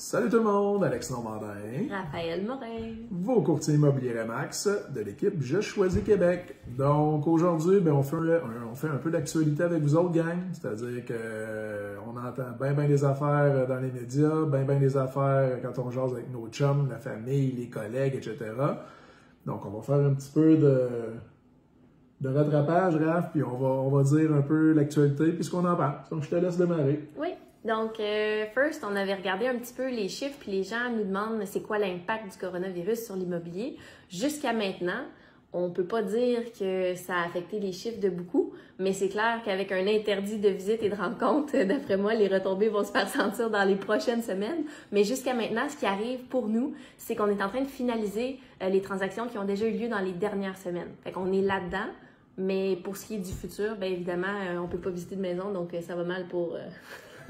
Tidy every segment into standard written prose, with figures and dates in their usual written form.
Salut tout le monde, Alex Normandin, Raphaël Morin, vos courtiers immobiliers Remax de l'équipe Je choisis Québec. Donc aujourd'hui, on fait un peu d'actualité avec vous autres, gang. C'est-à-dire qu'on entend bien des affaires dans les médias, bien des affaires quand on jase avec nos chums, la famille, les collègues, etc. Donc on va faire un petit peu de rattrapage, Raph, puis on va dire un peu l'actualité puis ce qu'on en parle. Donc je te laisse démarrer. oui. Donc, first, on avait regardé un petit peu les chiffres, puis les gens nous demandent c'est quoi l'impact du coronavirus sur l'immobilier. Jusqu'à maintenant, on ne peut pas dire que ça a affecté les chiffres de beaucoup, mais c'est clair qu'avec un interdit de visite et de rencontre, d'après moi, les retombées vont se faire sentir dans les prochaines semaines. Mais jusqu'à maintenant, ce qui arrive pour nous, c'est qu'on est en train de finaliser les transactions qui ont déjà eu lieu dans les dernières semaines. Fait qu'on est là-dedans. Mais pour ce qui est du futur, bien évidemment, on ne peut pas visiter de maison, donc ça va mal pour...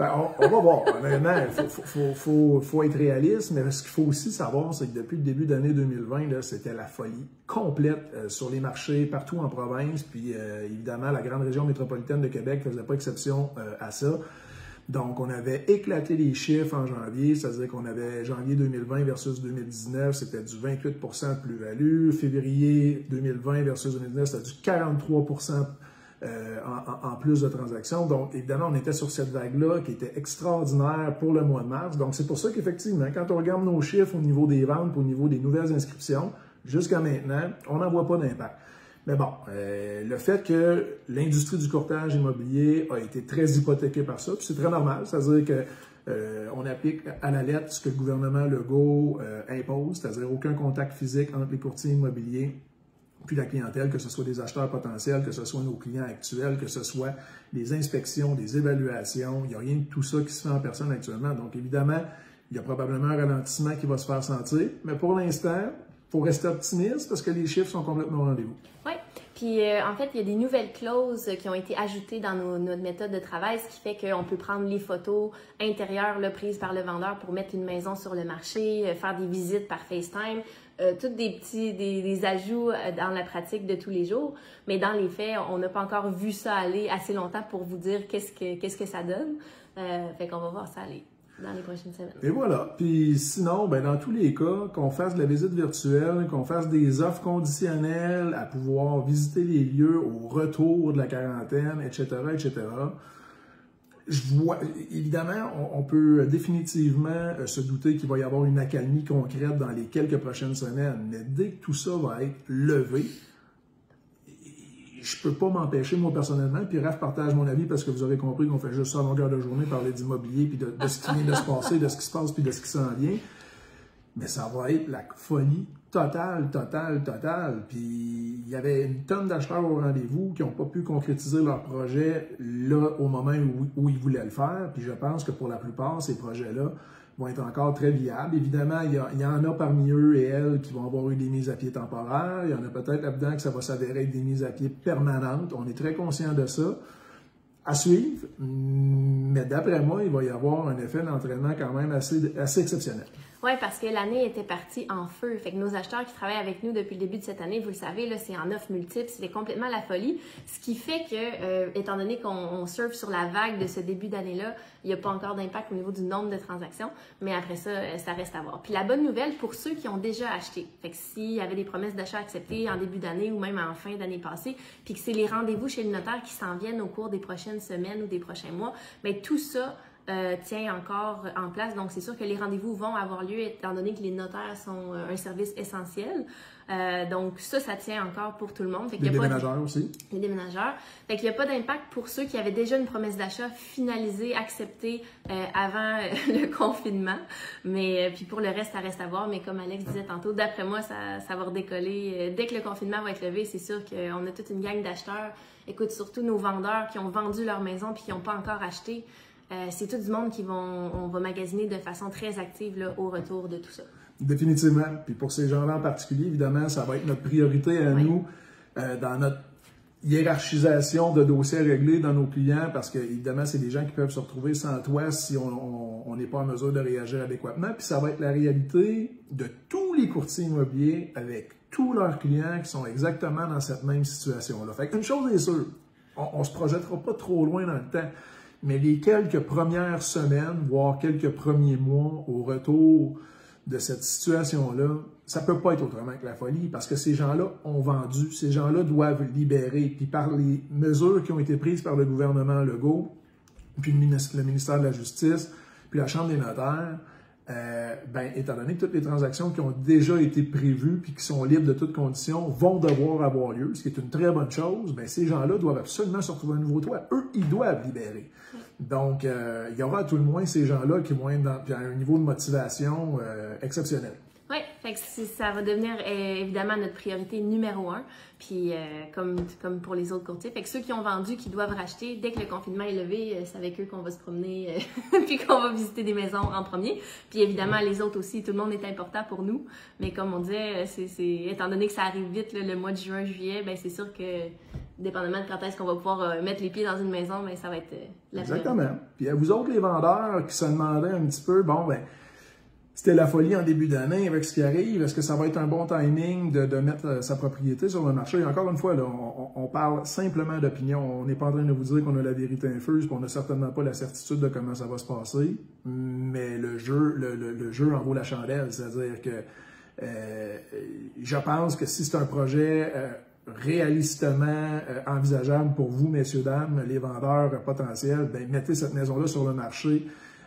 On va voir. Honnêtement, il faut être réaliste, mais ce qu'il faut aussi savoir, c'est que depuis le début d'année 2020, c'était la folie complète sur les marchés partout en province. Puis évidemment, la grande région métropolitaine de Québec ne faisait pas exception à ça. Donc, on avait éclaté les chiffres en janvier, c'est-à-dire qu'on avait janvier 2020 versus 2019, c'était du 28 de plus-value. Février 2020 versus 2019, c'était du 43 en plus de transactions. Donc, évidemment, on était sur cette vague-là qui était extraordinaire pour le mois de mars. Donc, c'est pour ça qu'effectivement, quand on regarde nos chiffres au niveau des ventes, au niveau des nouvelles inscriptions, jusqu'à maintenant, on n'en voit pas d'impact. Mais bon, le fait que l'industrie du courtage immobilier a été très hypothéquée par ça, puis c'est très normal, c'est-à-dire que on applique à la lettre ce que le gouvernement Legault impose, c'est-à-dire aucun contact physique entre les courtiers immobiliers puis la clientèle, que ce soit des acheteurs potentiels, que ce soit nos clients actuels, que ce soit des inspections, des évaluations. Il n'y a rien de tout ça qui se fait en personne actuellement. Donc, évidemment, il y a probablement un ralentissement qui va se faire sentir. Mais pour l'instant, il faut rester optimiste parce que les chiffres sont complètement au rendez-vous. Oui. Puis, en fait, il y a des nouvelles clauses qui ont été ajoutées dans notre méthode de travail, ce qui fait qu'on peut prendre les photos intérieures là, prises par le vendeur pour mettre une maison sur le marché, faire des visites par FaceTime, toutes des ajouts dans la pratique de tous les jours. Mais dans les faits, on n'a pas encore vu ça aller assez longtemps pour vous dire qu'est-ce que ça donne. Fait qu'on va voir ça aller dans les prochaines semaines. Et voilà. Puis sinon, dans tous les cas, qu'on fasse de la visite virtuelle, qu'on fasse des offres conditionnelles à pouvoir visiter les lieux au retour de la quarantaine, etc., je vois, évidemment, on peut définitivement se douter qu'il va y avoir une accalmie concrète dans les quelques prochaines semaines. Mais dès que tout ça va être levé, je peux pas m'empêcher, moi, personnellement, puis Raph partage mon avis parce que vous aurez compris qu'on fait juste ça à longueur de journée, parler d'immobilier, puis de ce qui vient de se passer, de ce qui se passe, puis de ce qui s'en vient. Mais ça va être la folie totale. Puis il y avait une tonne d'acheteurs au rendez-vous qui n'ont pas pu concrétiser leur projet là au moment où ils voulaient le faire. Puis je pense que pour la plupart, ces projets-là vont être encore très viables. Évidemment, il y en a parmi eux et elles qui vont avoir eu des mises à pied temporaires. Il y en a peut-être là-dedans que ça va s'avérer être des mises à pied permanentes. On est très conscient de ça. À suivre, mais d'après moi, il va y avoir un effet d'entraînement quand même assez exceptionnel. Oui, parce que l'année était partie en feu. Fait que nos acheteurs qui travaillent avec nous depuis le début de cette année, vous le savez, là, c'est en offres multiples, c'était complètement la folie. Ce qui fait que, étant donné qu'on surfe sur la vague de ce début d'année-là, il n'y a pas encore d'impact au niveau du nombre de transactions, mais après ça, ça reste à voir. Puis la bonne nouvelle pour ceux qui ont déjà acheté, fait que s'il y avait des promesses d'achat acceptées en début d'année ou même en fin d'année passée, puis que c'est les rendez-vous chez le notaire qui s'en viennent au cours des prochaines semaines ou des prochains mois, bien tout ça tient encore en place. Donc, c'est sûr que les rendez-vous vont avoir lieu étant donné que les notaires sont un service essentiel. Donc, ça tient encore pour tout le monde. Fait les déménageurs aussi. Les déménageurs. Fait qu'il n'y a pas d'impact pour ceux qui avaient déjà une promesse d'achat finalisée, acceptée avant le confinement. Mais puis pour le reste, ça reste à voir. Mais comme Alex disait tantôt, d'après moi, ça va redécoller. Dès que le confinement va être levé, c'est sûr qu'on a toute une gang d'acheteurs. Écoute, surtout nos vendeurs qui ont vendu leur maison puis qui n'ont pas encore acheté. C'est tout du monde on va magasiner de façon très active là, au retour de tout ça. Définitivement. Puis pour ces gens-là en particulier, évidemment, ça va être notre priorité à nous dans notre hiérarchisation de dossiers réglés dans nos clients parce que, évidemment, c'est des gens qui peuvent se retrouver sans toit si on n'est pas en mesure de réagir adéquatement. Puis ça va être la réalité de tous les courtiers immobiliers avec tous leurs clients qui sont exactement dans cette même situation-là. Fait qu'une chose est sûre, on ne se projettera pas trop loin dans le temps. Mais les quelques premières semaines, voire quelques premiers mois au retour de cette situation-là, ça peut pas être autrement que la folie parce que ces gens-là ont vendu, ces gens-là doivent libérer. Puis par les mesures qui ont été prises par le gouvernement Legault, puis le ministère de la Justice, puis la Chambre des notaires, étant donné que toutes les transactions qui ont déjà été prévues puis qui sont libres de toutes conditions vont devoir avoir lieu, ce qui est une très bonne chose, ces gens-là doivent absolument se retrouver à un nouveau toit. Eux, ils doivent libérer. Donc, il y aura à tout le moins ces gens-là qui vont être à un niveau de motivation exceptionnel. Oui, fait que ça va devenir évidemment notre priorité numéro 1, puis comme pour les autres courtiers. Fait que ceux qui ont vendu, qui doivent racheter, dès que le confinement est levé, c'est avec eux qu'on va se promener, puis qu'on va visiter des maisons en premier. Puis évidemment, les autres aussi, tout le monde est important pour nous. Mais comme on disait, étant donné que ça arrive vite, là, le mois de juin, juillet, c'est sûr que dépendamment de quand est-ce qu'on va pouvoir mettre les pieds dans une maison, ça va être la Exactement. priorité. Puis à vous autres, les vendeurs, qui se demandaient un petit peu, c'était la folie en début d'année avec ce qui arrive. Est-ce que ça va être un bon timing de mettre sa propriété sur le marché? Et encore une fois, là, on parle simplement d'opinion. On n'est pas en train de vous dire qu'on a la vérité infuse, puis on n'a certainement pas la certitude de comment ça va se passer. Mais le jeu en vaut la chandelle. C'est-à-dire que je pense que si c'est un projet réalistement envisageable pour vous, messieurs, dames, les vendeurs potentiels, mettez cette maison-là sur le marché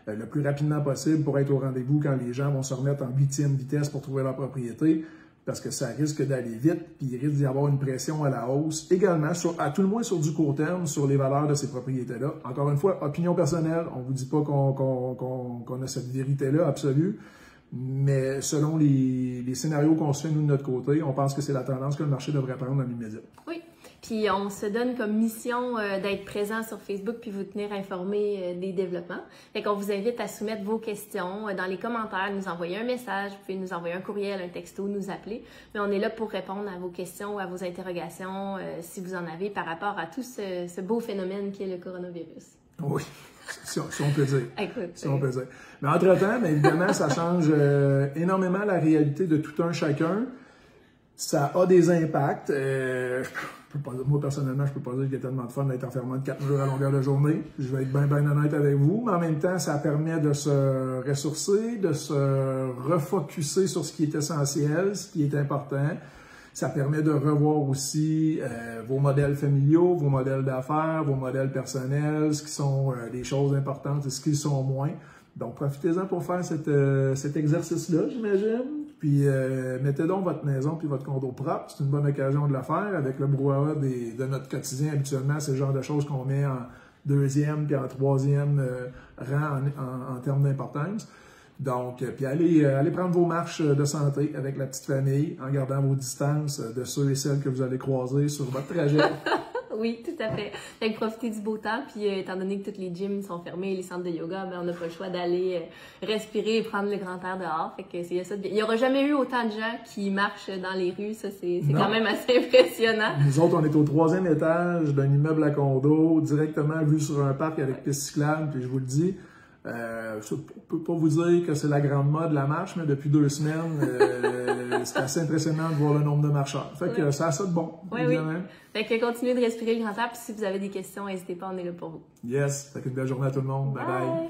le plus rapidement possible pour être au rendez-vous quand les gens vont se remettre en 8e vitesse pour trouver leur propriété, parce que ça risque d'aller vite, puis il risque d'y avoir une pression à la hausse, également, à tout le moins sur du court terme, sur les valeurs de ces propriétés-là. Encore une fois, opinion personnelle, on ne vous dit pas qu'on a cette vérité-là absolue, mais selon les scénarios qu'on se fait, nous, de notre côté, on pense que c'est la tendance que le marché devrait prendre dans l'immédiat. Oui. Puis on se donne comme mission d'être présent sur Facebook puis vous tenir informé des développements. Fait qu'on vous invite à soumettre vos questions dans les commentaires, nous envoyer un message, vous pouvez nous envoyer un courriel, un texto, nous appeler. Mais on est là pour répondre à vos questions, à vos interrogations, si vous en avez par rapport à tout ce beau phénomène qui est le coronavirus. Oui, si on peut dire. Écoute, si on peut dire. Mais entre-temps, évidemment, ça change énormément la réalité de tout un chacun. Ça a des impacts. Moi, personnellement, je peux pas dire qu'il y a tellement de fun d'être enfermé de 4 jours à longueur de journée. Je vais être bien honnête avec vous. Mais en même temps, ça permet de se ressourcer, de se refocusser sur ce qui est essentiel, ce qui est important. Ça permet de revoir aussi vos modèles familiaux, vos modèles d'affaires, vos modèles personnels, ce qui sont des choses importantes et ce qui sont moins. Donc, profitez-en pour faire cet exercice-là, j'imagine. Puis, mettez donc votre maison puis votre condo propre. C'est une bonne occasion de le faire avec le brouhaha de notre quotidien. Habituellement, c'est le genre de choses qu'on met en 2e puis en 3e rang en termes d'importance. Donc, puis allez prendre vos marches de santé avec la petite famille en gardant vos distances de ceux et celles que vous allez croiser sur votre trajet. Oui, tout à fait. Fait que profitez du beau temps, puis étant donné que tous les gyms sont fermés, les centres de yoga, on n'a pas le choix d'aller respirer et prendre le grand air dehors. Fait que c'est ça de bien. Il n'y aura jamais eu autant de gens qui marchent dans les rues, ça c'est quand même assez impressionnant. Nous autres, on est au 3e étage d'un immeuble à condo, directement vu sur un parc avec piste cyclable, puis je vous le dis, je peux pas vous dire que c'est la grande mode la marche, mais depuis 2 semaines, c'est assez impressionnant de voir le nombre de marcheurs. Fait que ça a ça de bon. Oui, évidemment. Fait que continuez de respirer le grand air, puis si vous avez des questions, n'hésitez pas, on est là pour vous. Yes. Fait qu'une belle journée à tout le monde. Bye bye.